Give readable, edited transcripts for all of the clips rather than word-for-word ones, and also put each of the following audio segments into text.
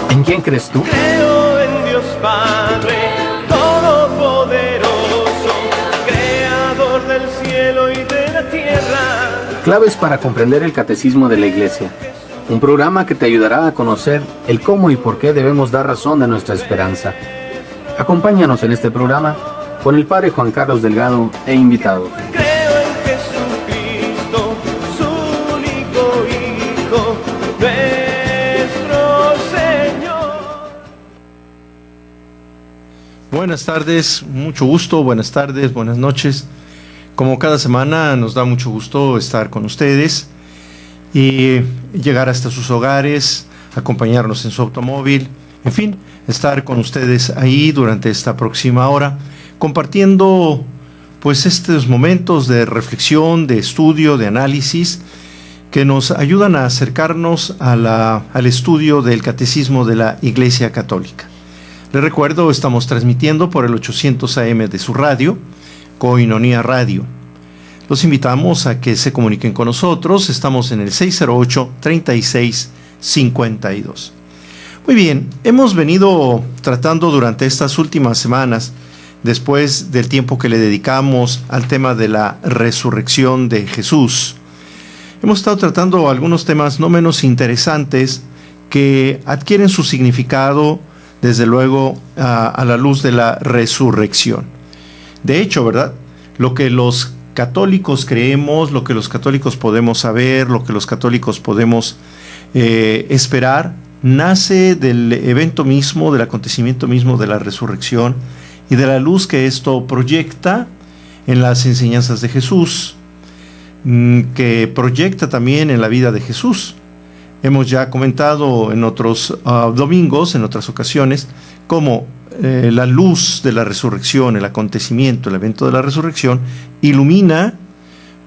¿En quién crees tú? Creo en Dios Padre Todopoderoso, Creador del cielo y de la tierra. Claves para comprender el Catecismo de la Iglesia. Un programa que te ayudará a conocer el cómo y por qué debemos dar razón de nuestra esperanza. Acompáñanos en este programa con el Padre Juan Carlos Delgado e invitados. Creo en Jesucristo, su único Hijo, nuestro Señor. Buenas tardes, mucho gusto, buenas tardes, buenas noches. Como cada semana nos da mucho gusto estar con ustedes y llegar hasta sus hogares, acompañarnos en su automóvil, en fin, estar con ustedes ahí durante esta próxima hora, compartiendo pues estos momentos de reflexión, de estudio, de análisis, que nos ayudan a acercarnos al estudio del Catecismo de la Iglesia Católica. Les recuerdo, estamos transmitiendo por el 800 AM de su radio, Koinonia Radio. Los invitamos a que se comuniquen con nosotros. Estamos en el 608-3652. Muy bien, hemos venido tratando durante estas últimas semanas, después del tiempo que le dedicamos al tema de la resurrección de Jesús, hemos estado tratando algunos temas no menos interesantes que adquieren su significado, desde luego, a la luz de la resurrección. De hecho, ¿verdad? Lo que los católicos creemos, lo que los católicos podemos saber, lo que los católicos podemos esperar, nace del evento mismo, del acontecimiento mismo de la resurrección y de la luz que esto proyecta en las enseñanzas de Jesús, que proyecta también en la vida de Jesús. Hemos ya comentado en otros domingos, en otras ocasiones, cómo la luz de la resurrección, el acontecimiento, el evento de la resurrección, ilumina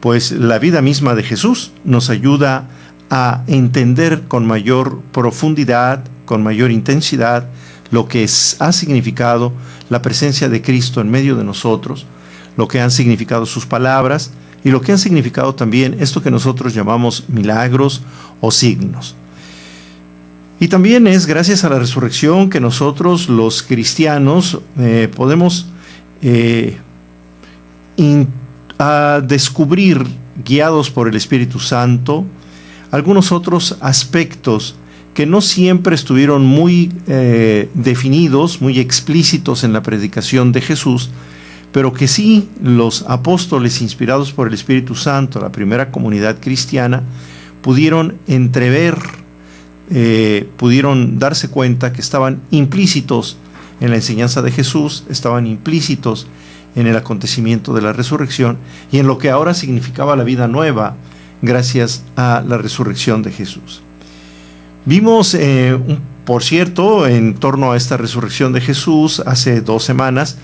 pues la vida misma de Jesús, nos ayuda a entender con mayor profundidad, con mayor intensidad, lo que ha significado la presencia de Cristo en medio de nosotros, lo que han significado sus palabras y lo que han significado también esto que nosotros llamamos milagros o signos. Y también es gracias a la resurrección que nosotros los cristianos podemos descubrir, guiados por el Espíritu Santo, algunos otros aspectos que no siempre estuvieron muy definidos, muy explícitos en la predicación de Jesús, pero que sí los apóstoles inspirados por el Espíritu Santo, la primera comunidad cristiana, pudieron entrever, pudieron darse cuenta que estaban implícitos en la enseñanza de Jesús, estaban implícitos en el acontecimiento de la resurrección y en lo que ahora significaba la vida nueva gracias a la resurrección de Jesús. Vimos, por cierto, en torno a esta resurrección de Jesús hace 2 semanas,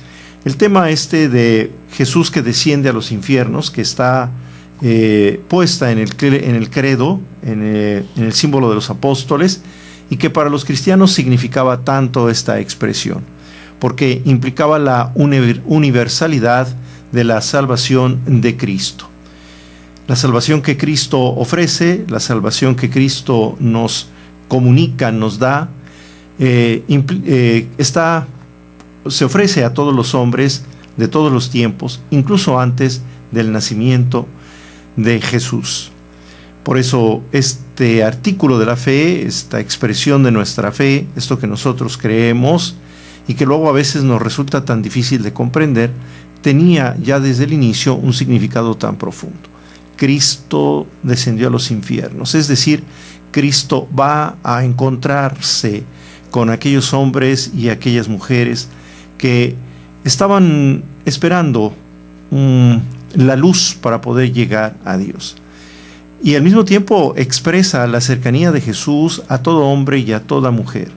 el tema de Jesús que desciende a los infiernos, que está puesta en el credo, en el símbolo de los apóstoles, y que para los cristianos significaba tanto esta expresión, porque implicaba la universalidad de la salvación de Cristo. La salvación que Cristo ofrece, la salvación que Cristo nos comunica, nos da, se ofrece a todos los hombres de todos los tiempos, incluso antes del nacimiento de Jesús. Por eso este artículo de la fe, esta expresión de nuestra fe, esto que nosotros creemos y que luego a veces nos resulta tan difícil de comprender, tenía ya desde el inicio un significado tan profundo. Cristo descendió a los infiernos, es decir, Cristo va a encontrarse con aquellos hombres y aquellas mujeres que estaban esperando la luz para poder llegar a Dios. Y al mismo tiempo expresa la cercanía de Jesús a todo hombre y a toda mujer,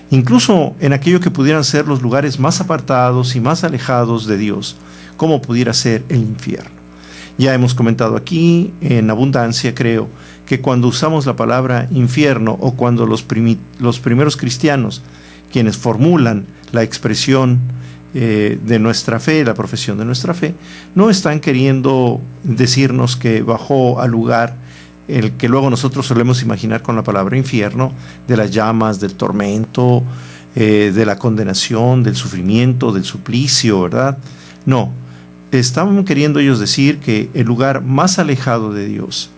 incluso en aquello que pudieran ser los lugares más apartados y más alejados de Dios, como pudiera ser el infierno. Ya hemos comentado aquí en abundancia, creo, que cuando usamos la palabra infierno o cuando los primeros cristianos, quienes formulan la expresión de nuestra fe, la profesión de nuestra fe, no están queriendo decirnos que bajó al lugar el que luego nosotros solemos imaginar con la palabra infierno, de las llamas, del tormento, de la condenación, del sufrimiento, del suplicio, ¿verdad? No, estaban queriendo ellos decir que el lugar más alejado de Dios,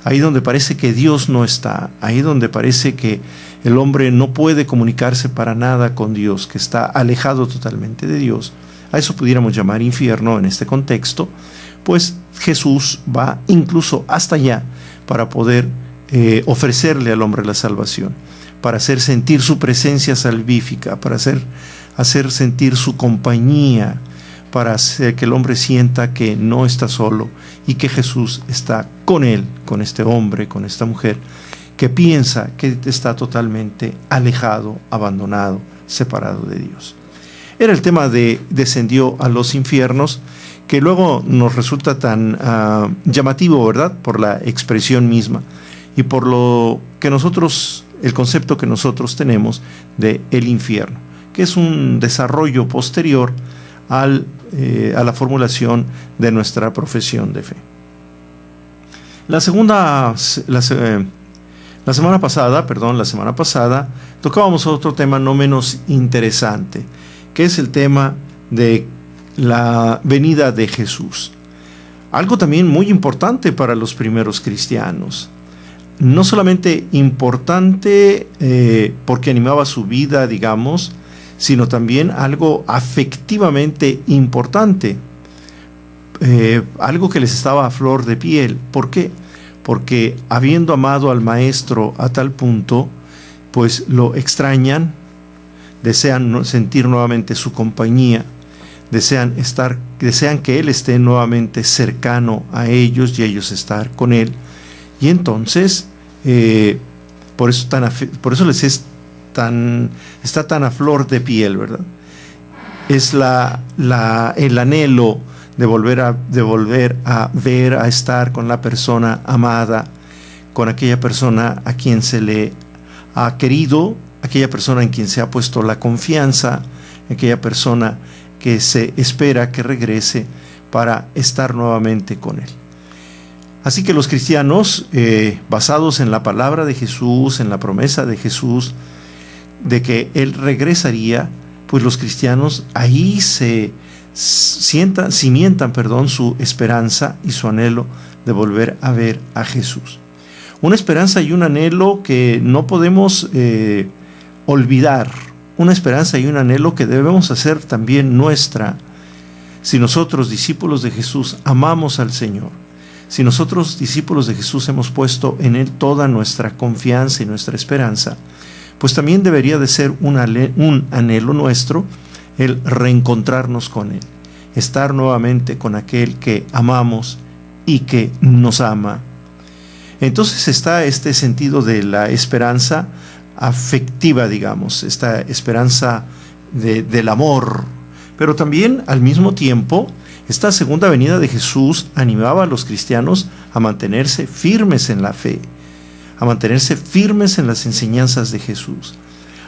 ahí donde parece que Dios no está, ahí donde parece que el hombre no puede comunicarse para nada con Dios, que está alejado totalmente de Dios, a eso pudiéramos llamar infierno en este contexto, pues Jesús va incluso hasta allá para poder ofrecerle al hombre la salvación, para hacer sentir su presencia salvífica, para hacer sentir su compañía, para hacer que el hombre sienta que no está solo y que Jesús está con él, con este hombre, con esta mujer, que piensa que está totalmente alejado, abandonado, separado de Dios. Era el tema de descendió a los infiernos, que luego nos resulta tan llamativo, ¿verdad? Por la expresión misma y por lo que nosotros, el concepto que nosotros tenemos de el infierno, que es un desarrollo posterior a la formulación de nuestra profesión de fe. La semana pasada tocábamos otro tema no menos interesante, que es el tema de la venida de Jesús. Algo también muy importante para los primeros cristianos. No solamente importante porque animaba su vida, digamos, sino también algo afectivamente importante. Algo que les estaba a flor de piel. ¿Por qué? Porque habiendo amado al Maestro a tal punto, pues lo extrañan, desean sentir nuevamente su compañía, desean que Él esté nuevamente cercano a ellos y ellos estar con Él. Y entonces, por eso les está tan a flor de piel, ¿verdad? Es el anhelo de volver a ver, a estar con la persona amada, con aquella persona a quien se le ha querido, aquella persona en quien se ha puesto la confianza, aquella persona que se espera que regrese para estar nuevamente con Él. Así que los cristianos, basados en la palabra de Jesús, en la promesa de Jesús, de que Él regresaría, pues los cristianos ahí cimientan su esperanza y su anhelo de volver a ver a Jesús. Una esperanza y un anhelo que no podemos olvidar, una esperanza y un anhelo que debemos hacer también nuestra. Si nosotros, discípulos de Jesús, amamos al Señor, si nosotros, discípulos de Jesús, hemos puesto en Él toda nuestra confianza y nuestra esperanza, pues también debería de ser un anhelo nuestro el reencontrarnos con Él, estar nuevamente con aquel que amamos y que nos ama. Entonces está este sentido de la esperanza afectiva, digamos, esta esperanza del amor, pero también al mismo tiempo esta segunda venida de Jesús animaba a los cristianos a mantenerse firmes en la fe, a mantenerse firmes en las enseñanzas de Jesús,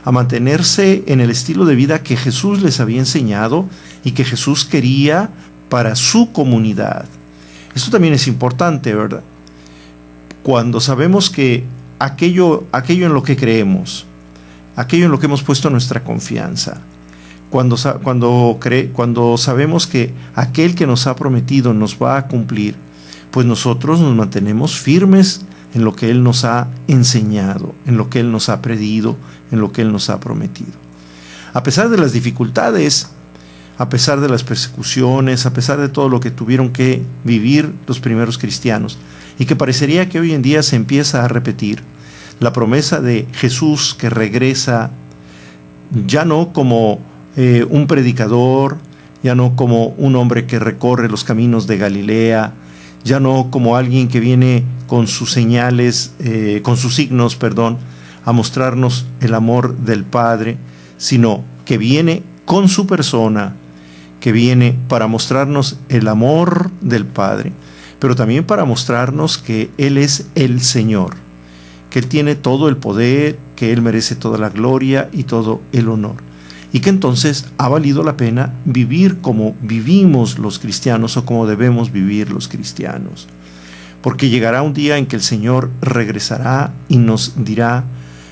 a mantenerse en el estilo de vida que Jesús les había enseñado y que Jesús quería para su comunidad. Esto también es importante, ¿verdad? Cuando sabemos que aquello en lo que creemos, aquello en lo que hemos puesto nuestra confianza, cuando sabemos que aquel que nos ha prometido nos va a cumplir, pues nosotros nos mantenemos firmes en lo que Él nos ha enseñado, en lo que Él nos ha predicho, en lo que Él nos ha prometido. A pesar de las dificultades, a pesar de las persecuciones, a pesar de todo lo que tuvieron que vivir los primeros cristianos, y que parecería que hoy en día se empieza a repetir, la promesa de Jesús que regresa, ya no como un predicador, ya no como un hombre que recorre los caminos de Galilea, ya no como alguien que viene con sus señales, con sus signos, a mostrarnos el amor del Padre, sino que viene con su persona, que viene para mostrarnos el amor del Padre, pero también para mostrarnos que Él es el Señor, que Él tiene todo el poder, que Él merece toda la gloria y todo el honor, y que entonces ha valido la pena vivir como vivimos los cristianos o como debemos vivir los cristianos. porque llegará un día en que el Señor regresará y nos dirá: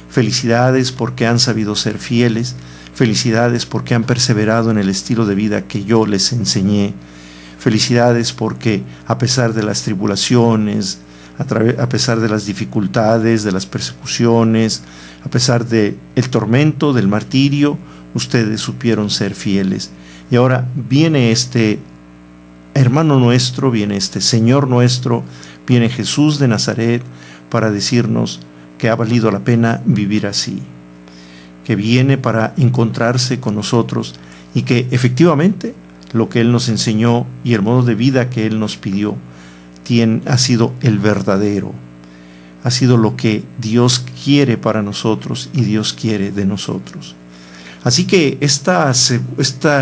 felicidades porque han sabido ser fieles, felicidades porque han perseverado en el estilo de vida que yo les enseñé, felicidades porque a pesar de las tribulaciones, a pesar de las dificultades, de las persecuciones, a pesar del tormento, del martirio, ustedes supieron ser fieles. Y ahora viene este hermano nuestro, viene este Señor nuestro, viene Jesús de Nazaret para decirnos que ha valido la pena vivir así, que viene para encontrarse con nosotros y que efectivamente lo que Él nos enseñó y el modo de vida que Él nos pidió ha sido el verdadero, ha sido lo que Dios quiere para nosotros y Dios quiere de nosotros. Así que esta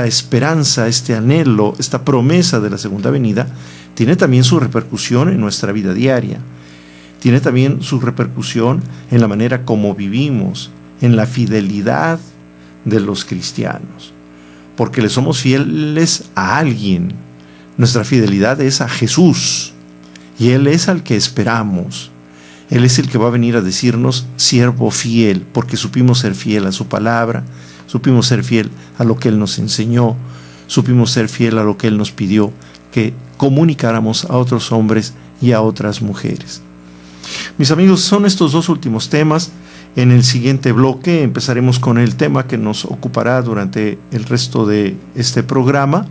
esperanza, este anhelo, esta promesa de la segunda venida tiene también su repercusión en nuestra vida diaria, tiene también su repercusión en la manera como vivimos, en la fidelidad de los cristianos, porque le somos fieles a alguien. Nuestra fidelidad es a Jesús, y Él es al que esperamos. Él es el que va a venir a decirnos: siervo fiel, porque supimos ser fiel a su palabra, supimos ser fiel a lo que Él nos enseñó, supimos ser fiel a lo que Él nos pidió que comunicáramos a otros hombres y a otras mujeres. Mis amigos, son estos dos últimos temas. En el siguiente bloque empezaremos con el tema que nos ocupará durante el resto de este programa.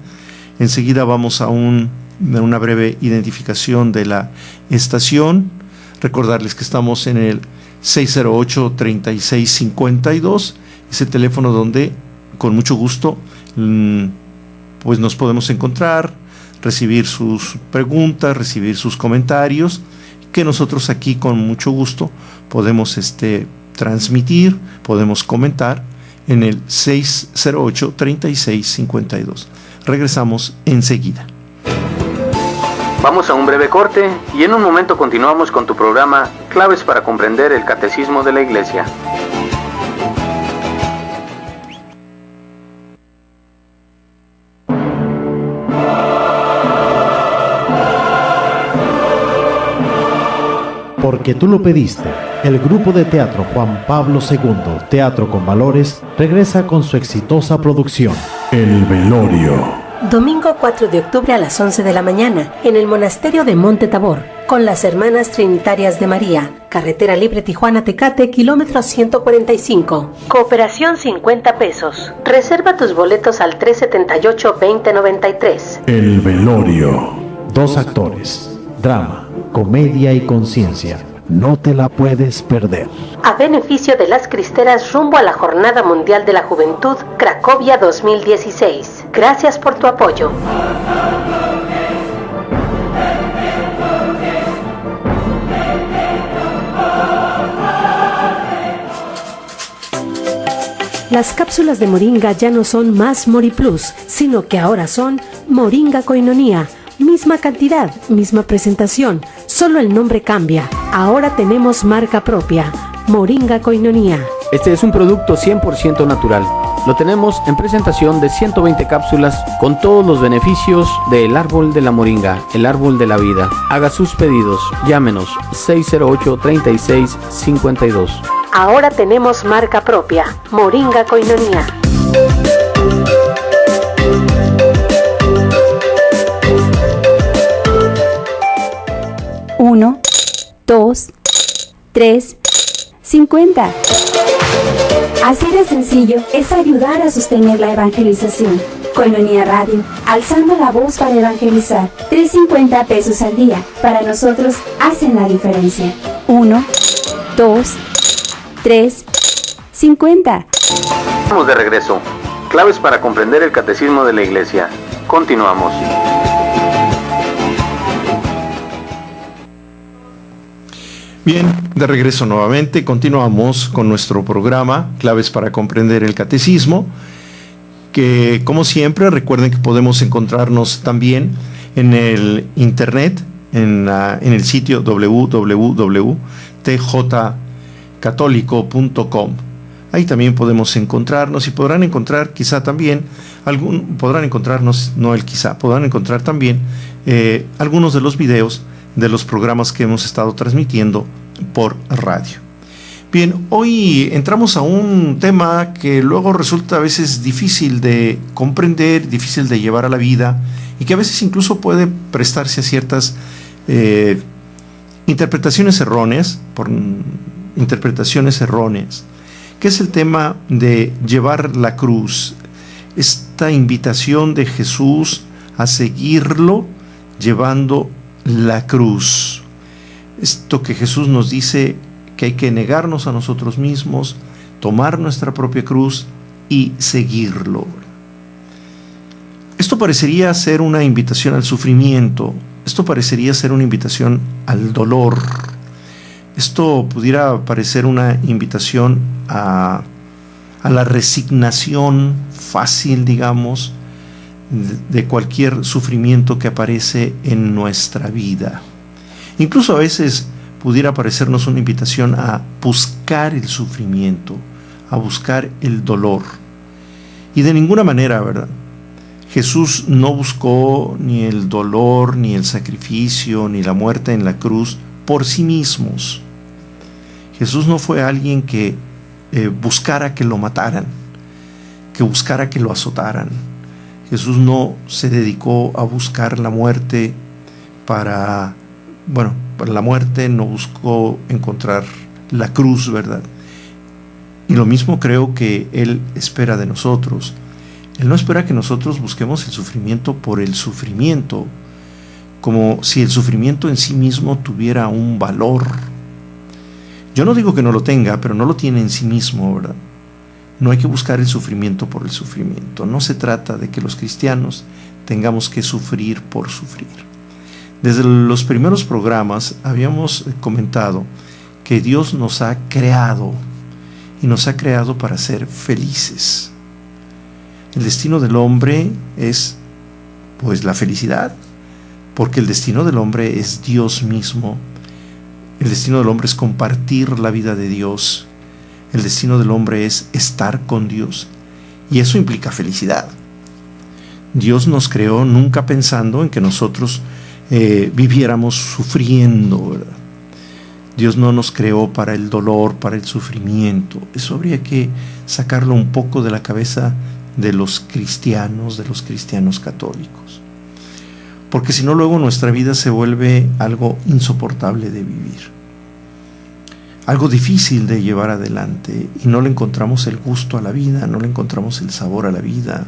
Enseguida vamos a una breve identificación de la estación. Recordarles que estamos en el 608-3652, ese teléfono donde con mucho gusto pues nos podemos encontrar, recibir sus preguntas, recibir sus comentarios, que nosotros aquí con mucho gusto podemos transmitir, podemos comentar en el 608-3652. Regresamos enseguida. Vamos a un breve corte y en un momento continuamos con tu programa Claves para comprender el Catecismo de la Iglesia. Porque tú lo pediste, el grupo de teatro Juan Pablo II, Teatro con Valores, regresa con su exitosa producción, El Velorio. Domingo 4 de octubre a las 11 de la mañana, en el Monasterio de Monte Tabor, con las Hermanas Trinitarias de María, Carretera Libre Tijuana-Tecate, kilómetro 145. Cooperación 50 pesos. Reserva tus boletos al 378-2093. El Velorio. 2 actores, drama, comedia y conciencia. No te la puedes perder. A beneficio de las cristeras rumbo a la Jornada Mundial de la Juventud Cracovia 2016. Gracias por tu apoyo. Las cápsulas de Moringa ya no son más MoriPlus, sino que ahora son Moringa Koinonia. Misma cantidad, misma presentación, solo el nombre cambia. Ahora tenemos marca propia, Moringa Koinonia. Este es un producto 100% natural. Lo tenemos en presentación de 120 cápsulas con todos los beneficios del árbol de la moringa, el árbol de la vida. Haga sus pedidos, llámenos 608-3652. Ahora tenemos marca propia, Moringa Koinonia. Uno, 2, 3, 50. Así de sencillo es ayudar a sostener la evangelización. Koinonia Radio, alzando la voz para evangelizar. 3.50 pesos al día, para nosotros hacen la diferencia. 1, 2, 3, 50. Estamos de regreso. Claves para comprender el Catecismo de la Iglesia. Continuamos. Bien, de regreso nuevamente, continuamos con nuestro programa Claves para comprender el Catecismo, que como siempre recuerden que podemos encontrarnos también en el internet, en el sitio www.tjcatólico.com. Ahí también podemos encontrarnos y podrán encontrar quizá también, podrán encontrar también algunos de los videos de los programas que hemos estado transmitiendo por radio. Bien, hoy entramos a un tema que luego resulta a veces difícil de comprender, difícil de llevar a la vida y que a veces incluso puede prestarse a ciertas interpretaciones erróneas, que es el tema de llevar la cruz. Esta invitación de Jesús a seguirlo llevando la cruz. Esto que Jesús nos dice que hay que negarnos a nosotros mismos, tomar nuestra propia cruz y seguirlo. Esto parecería ser una invitación al sufrimiento, esto parecería ser una invitación al dolor, esto pudiera parecer una invitación a la resignación fácil, digamos, de cualquier sufrimiento que aparece en nuestra vida. Incluso a veces pudiera parecernos una invitación a buscar el sufrimiento, a buscar el dolor. Y de ninguna manera, ¿verdad? Jesús no buscó ni el dolor, ni el sacrificio, ni la muerte en la cruz por sí mismos. Jesús no fue alguien que buscara que lo mataran, que buscara que lo azotaran. Jesús no se dedicó a buscar la muerte para la muerte, no buscó encontrar la cruz, ¿verdad? Y lo mismo creo que Él espera de nosotros. Él no espera que nosotros busquemos el sufrimiento por el sufrimiento, como si el sufrimiento en sí mismo tuviera un valor. Yo no digo que no lo tenga, pero no lo tiene en sí mismo, ¿verdad? No hay que buscar el sufrimiento por el sufrimiento. No se trata de que los cristianos tengamos que sufrir por sufrir. Desde los primeros programas habíamos comentado que Dios nos ha creado y nos ha creado para ser felices. El destino del hombre es, pues, la felicidad, porque el destino del hombre es Dios mismo. El destino del hombre es compartir la vida de Dios. El destino del hombre es estar con Dios, y eso implica felicidad. Dios nos creó nunca pensando en que nosotros viviéramos sufriendo, ¿verdad? Dios no nos creó para el dolor, para el sufrimiento. Eso habría que sacarlo un poco de la cabeza de los cristianos católicos, porque si no, luego nuestra vida se vuelve algo insoportable de vivir, algo difícil de llevar adelante, y no le encontramos el gusto a la vida, no le encontramos el sabor a la vida,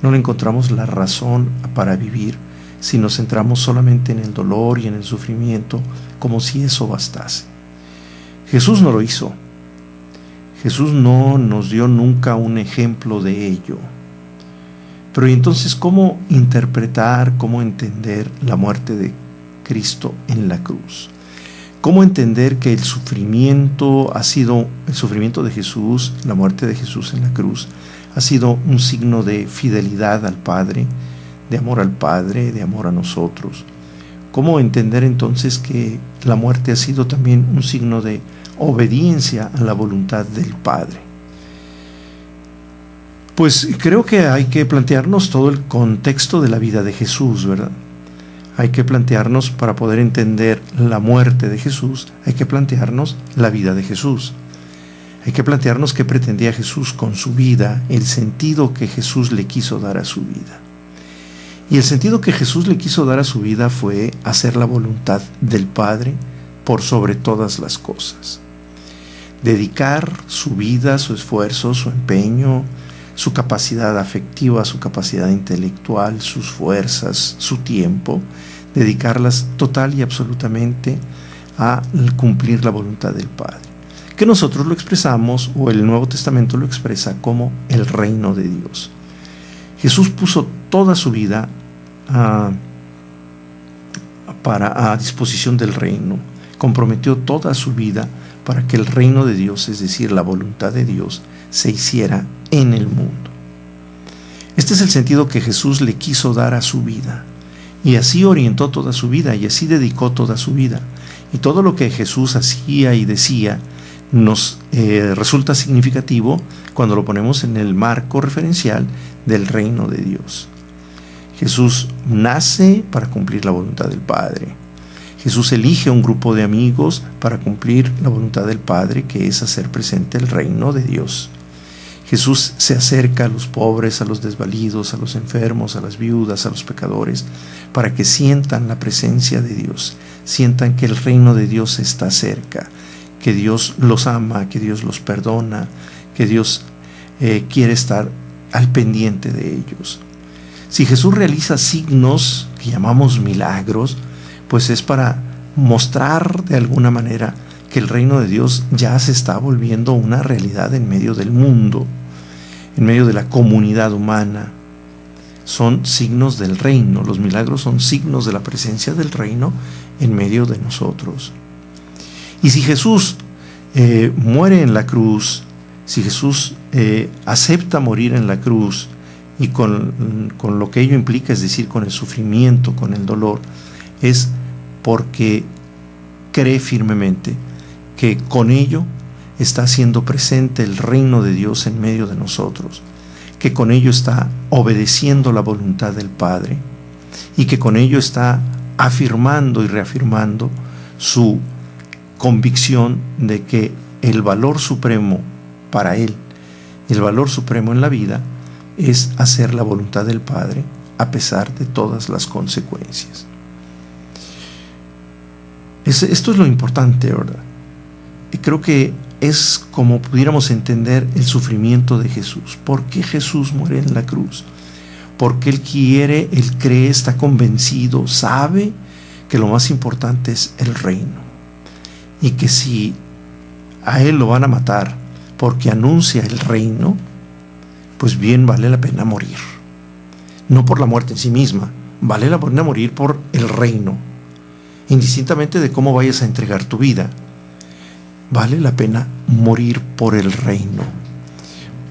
no le encontramos la razón para vivir, si nos centramos solamente en el dolor y en el sufrimiento, como si eso bastase. Jesús no lo hizo. Jesús no nos dio nunca un ejemplo de ello. Pero ¿y entonces cómo interpretar, cómo entender la muerte de Cristo en la cruz? ¿Cómo entender que el sufrimiento de Jesús, la muerte de Jesús en la cruz, ha sido un signo de fidelidad al Padre, de amor al Padre, de amor a nosotros? ¿Cómo entender entonces que la muerte ha sido también un signo de obediencia a la voluntad del Padre? Pues creo que hay que plantearnos todo el contexto de la vida de Jesús, ¿verdad? Hay que plantearnos, para poder entender la muerte de Jesús, hay que plantearnos la vida de Jesús. Hay que plantearnos qué pretendía Jesús con su vida, el sentido que Jesús le quiso dar a su vida. Y el sentido que Jesús le quiso dar a su vida fue hacer la voluntad del Padre por sobre todas las cosas. Dedicar su vida, su esfuerzo, su empeño, su capacidad afectiva, su capacidad intelectual, sus fuerzas, su tiempo, dedicarlas total y absolutamente a cumplir la voluntad del Padre, que nosotros lo expresamos, o el Nuevo Testamento lo expresa, como el reino de Dios. Jesús puso toda su vida a disposición del reino, comprometió toda su vida para que el reino de Dios, es decir, la voluntad de Dios, se hiciera en el mundo. Este es el sentido que Jesús le quiso dar a su vida, y así orientó toda su vida, y así dedicó toda su vida. Y todo lo que Jesús hacía y decía nos resulta significativo cuando lo ponemos en el marco referencial del reino de Dios. Jesús nace para cumplir la voluntad del Padre. Jesús elige un grupo de amigos para cumplir la voluntad del Padre, que es hacer presente el reino de Dios. Jesús se acerca a los pobres, a los desvalidos, a los enfermos, a las viudas, a los pecadores, para que sientan la presencia de Dios, sientan que el reino de Dios está cerca, que Dios los ama, que Dios los perdona, que Dios quiere estar al pendiente de ellos. Si Jesús realiza signos que llamamos milagros, pues es para mostrar de alguna manera que el reino de Dios ya se está volviendo una realidad en medio del mundo, en medio de la comunidad humana. Son signos del reino. Los milagros son signos de la presencia del reino en medio de nosotros. Y si Jesús muere en la cruz, si Jesús acepta morir en la cruz, y con lo que ello implica, es decir, con el sufrimiento, con el dolor, es porque cree firmemente que con ello está haciendo presente el reino de Dios en medio de nosotros, que con ello está obedeciendo la voluntad del Padre y que con ello está afirmando y reafirmando su convicción de que el valor supremo para él, el valor supremo en la vida, es hacer la voluntad del Padre a pesar de todas las consecuencias. Esto es lo importante, ¿verdad? Y creo que es como pudiéramos entender el sufrimiento de Jesús. ¿Por qué Jesús muere en la cruz? Porque Él quiere, Él cree, está convencido, sabe que lo más importante es el reino. Y que si a Él lo van a matar porque anuncia el reino, pues bien vale la pena morir. No por la muerte en sí misma, vale la pena morir por el reino. Indistintamente de cómo vayas a entregar tu vida, vale la pena morir por el reino,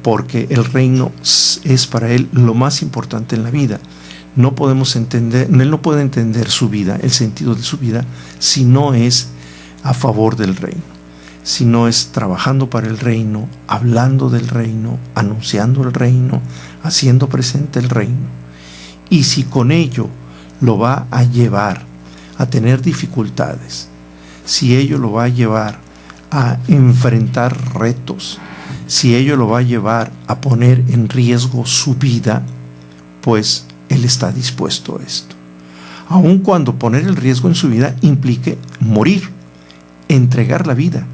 porque el reino es para él lo más importante en la vida. No podemos entender, él no puede entender su vida, el sentido de su vida, si no es a favor del reino, si no es trabajando para el reino, hablando del reino, anunciando el reino, haciendo presente el reino. Y si con ello lo va a llevar a tener dificultades, si ello lo va a llevar a enfrentar retos, si ello lo va a llevar a poner en riesgo su vida, pues él está dispuesto a esto. Aun cuando poner el riesgo en su vida implique morir, entregar la vida,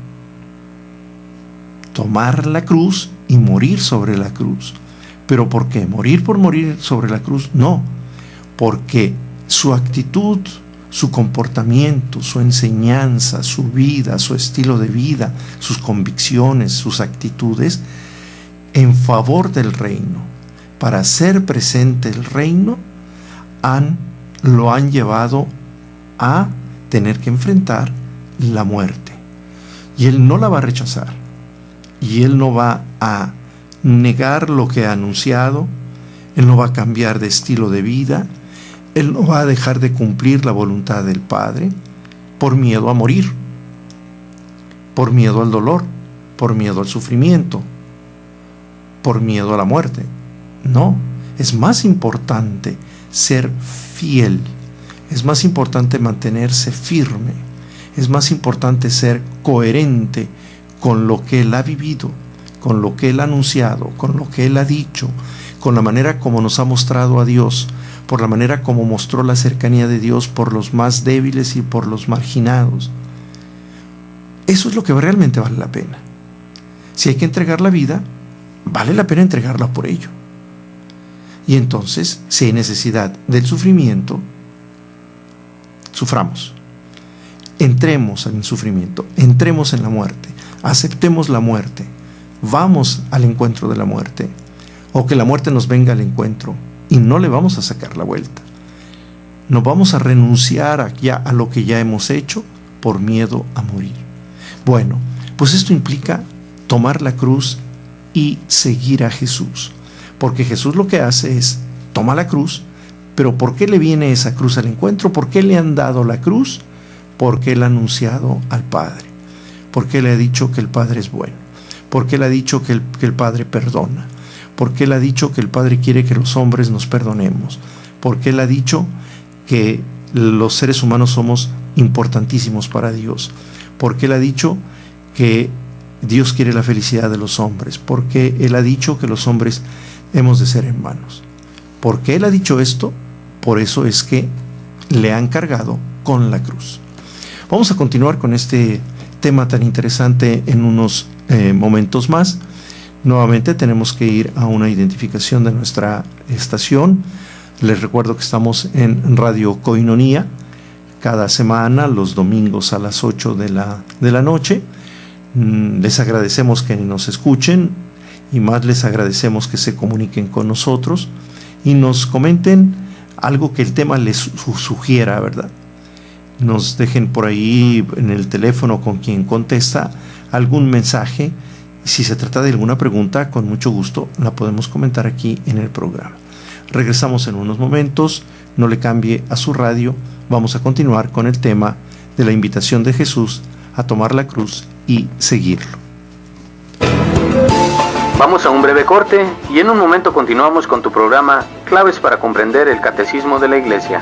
tomar la cruz y morir sobre la cruz. ¿Pero por qué? ¿Morir por morir sobre la cruz? No, porque su actitud, su comportamiento, su enseñanza, su vida, su estilo de vida, sus convicciones, sus actitudes en favor del reino, para hacer presente el reino, lo han llevado a tener que enfrentar la muerte. Y él no la va a rechazar, y él no va a negar lo que ha anunciado, él no va a cambiar de estilo de vida, él no va a dejar de cumplir la voluntad del Padre por miedo a morir, por miedo al dolor, por miedo al sufrimiento, por miedo a la muerte. No, es más importante ser fiel, es más importante mantenerse firme, es más importante ser coherente con lo que él ha vivido, con lo que él ha anunciado, con lo que él ha dicho, con la manera como nos ha mostrado a Dios, por la manera como mostró la cercanía de Dios por los más débiles y por los marginados. Eso es lo que realmente vale la pena. Si hay que entregar la vida, vale la pena entregarla por ello. Y entonces, si hay necesidad del sufrimiento, suframos. Entremos en el sufrimiento, entremos en la muerte, aceptemos la muerte, vamos al encuentro de la muerte, o que la muerte nos venga al encuentro. Y no le vamos a sacar la vuelta. No vamos a renunciar a lo que ya hemos hecho por miedo a morir. Bueno, pues esto implica tomar la cruz y seguir a Jesús. Porque Jesús lo que hace es, toma la cruz, pero ¿por qué le viene esa cruz al encuentro? ¿Por qué le han dado la cruz? Porque él ha anunciado al Padre. Porque él ha dicho que el Padre es bueno. Porque él ha dicho que el Padre perdona. Porque él ha dicho que el Padre quiere que los hombres nos perdonemos. Porque él ha dicho que los seres humanos somos importantísimos para Dios, porque Él ha dicho que Dios quiere la felicidad de los hombres, porque Él ha dicho que los hombres hemos de ser hermanos. ¿Por qué Él ha dicho esto? Por eso es que le han cargado con la cruz. Vamos a continuar con este tema tan interesante en unos momentos más. Nuevamente tenemos que ir a una identificación de nuestra estación. Les recuerdo que estamos en Radio Koinonia cada semana, los domingos a las 8 de la noche. Les agradecemos que nos escuchen y más les agradecemos que se comuniquen con nosotros y nos comenten algo que el tema les sugiera, ¿verdad? Nos dejen por ahí en el teléfono con quien contesta algún mensaje. Si se trata de alguna pregunta, con mucho gusto la podemos comentar aquí en el programa. Regresamos en unos momentos, no le cambie a su radio. Vamos a continuar con el tema de la invitación de Jesús a tomar la cruz y seguirlo. Vamos a un breve corte y en un momento continuamos con tu programa Claves para comprender el Catecismo de la Iglesia.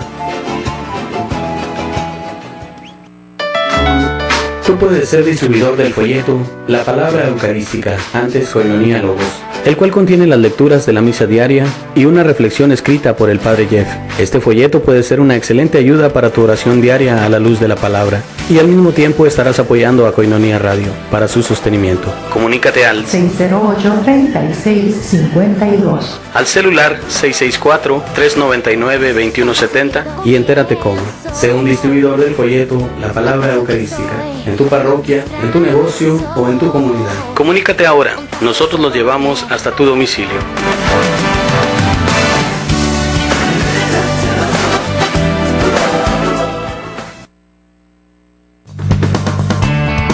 Tú puedes ser distribuidor del folleto La Palabra Eucarística, antes Koinonia Logos, el cual contiene las lecturas de la misa diaria y una reflexión escrita por el Padre Jeff. Este folleto puede ser una excelente ayuda para tu oración diaria a la luz de la palabra y al mismo tiempo estarás apoyando a Koinonia Radio para su sostenimiento. Comunícate al 608-3652, al celular 664-399-2170 y entérate cómo. Sé un distribuidor del folleto La Palabra Eucarística en tu parroquia, en tu negocio o en tu comunidad. Comunícate ahora, nosotros los llevamos hasta tu domicilio.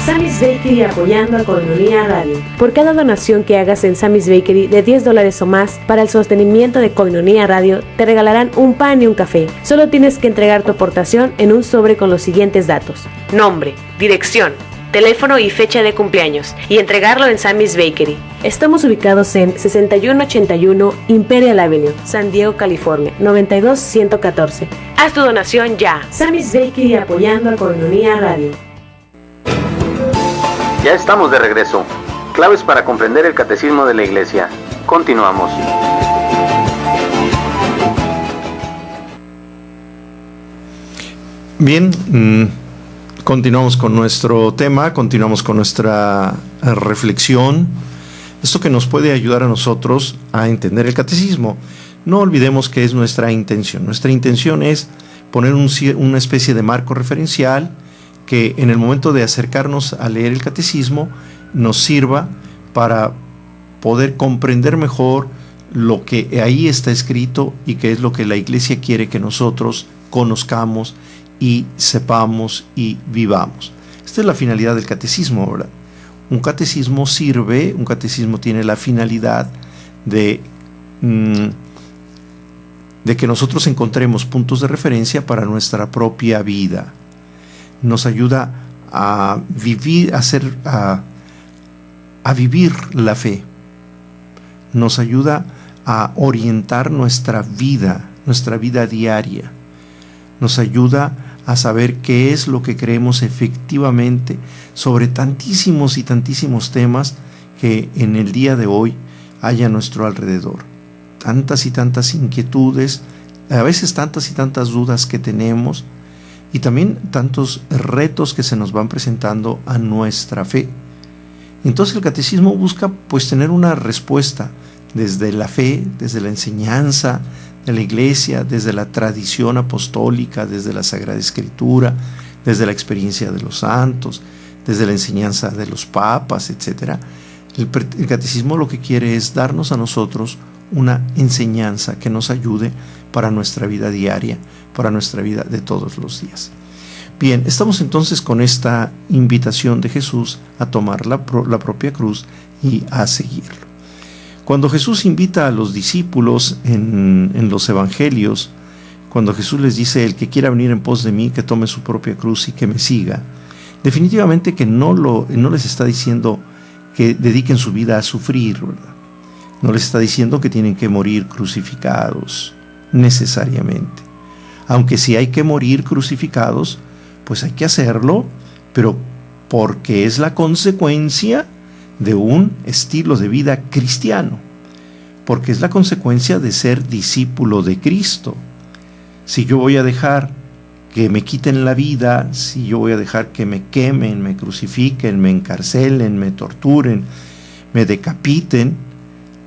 Sammy's Bakery apoyando a Koinonia Radio. Por cada donación que hagas en Sammy's Bakery de $10 o más para el sostenimiento de Koinonia Radio, te regalarán un pan y un café. Solo tienes que entregar tu aportación en un sobre con los siguientes datos: nombre, dirección, teléfono y fecha de cumpleaños, y entregarlo en Sammy's Bakery. Estamos ubicados en 6181 Imperial Avenue, San Diego, California, 92114. Haz tu donación ya. Sammy's Bakery apoyando a Koinonia Radio. Ya estamos de regreso. Claves para comprender el Catecismo de la Iglesia. Continuamos. Bien, continuamos con nuestro tema, continuamos con nuestra reflexión. Esto que nos puede ayudar a nosotros a entender el catecismo. No olvidemos que es nuestra intención. Nuestra intención es poner una especie de marco referencial que en el momento de acercarnos a leer el catecismo nos sirva para poder comprender mejor lo que ahí está escrito y qué es lo que la Iglesia quiere que nosotros conozcamos y sepamos y vivamos. Esta es la finalidad del catecismo, ¿verdad? Un catecismo tiene la finalidad de que nosotros encontremos puntos de referencia para nuestra propia vida. Nos ayuda a vivir, a vivir la fe. Nos ayuda a orientar nuestra vida diaria. Nos ayuda a saber qué es lo que creemos efectivamente sobre tantísimos y tantísimos temas que en el día de hoy hay a nuestro alrededor. Tantas y tantas inquietudes, a veces tantas y tantas dudas que tenemos, y también tantos retos que se nos van presentando a nuestra fe. Entonces el catecismo busca pues tener una respuesta desde la fe, desde la enseñanza de la Iglesia, desde la tradición apostólica, desde la Sagrada Escritura, desde la experiencia de los santos, desde la enseñanza de los papas, etc. El catecismo lo que quiere es darnos a nosotros una enseñanza que nos ayude para nuestra vida diaria, para nuestra vida de todos los días. Bien, estamos entonces con esta invitación de Jesús a tomar la propia cruz y a seguirlo. Cuando Jesús invita a los discípulos en los evangelios, cuando Jesús les dice: el que quiera venir en pos de mí, que tome su propia cruz y que me siga, definitivamente que no les está diciendo que dediquen su vida a sufrir, ¿verdad? No les está diciendo que tienen que morir crucificados necesariamente. Aunque si hay que morir crucificados, pues hay que hacerlo, pero porque es la consecuencia de un estilo de vida cristiano, porque es la consecuencia de ser discípulo de Cristo. Si yo voy a dejar que me quiten la vida, si yo voy a dejar que me quemen, me crucifiquen, me encarcelen, me torturen, me decapiten,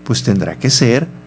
pues tendrá que ser